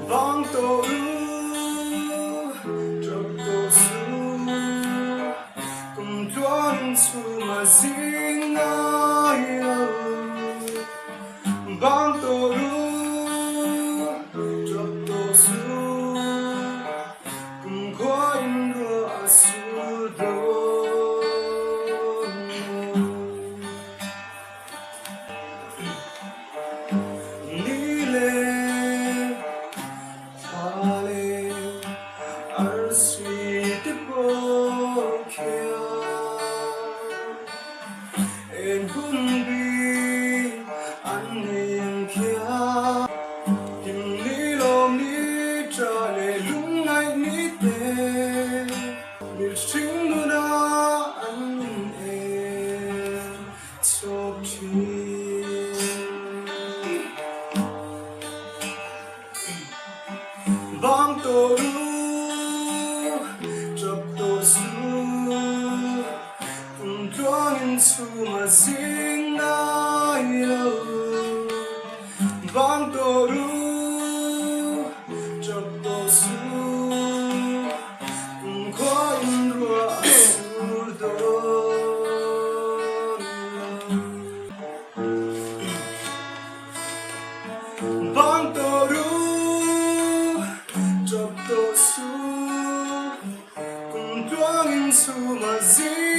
vang tổ trọc tổ su cùng tuan su mà zing ai vang tổ trọc tổ su cùng khói lửa su đô en hun bi an niềm kia tìm ni lom ni tra le lung ngay ni te mi sing nu da an e so chi bang to chop to su su mà zing ai vang tổ chọc tổ su cùng khói lửa su đôn vang tổ chọc tổ su cùng su mà zing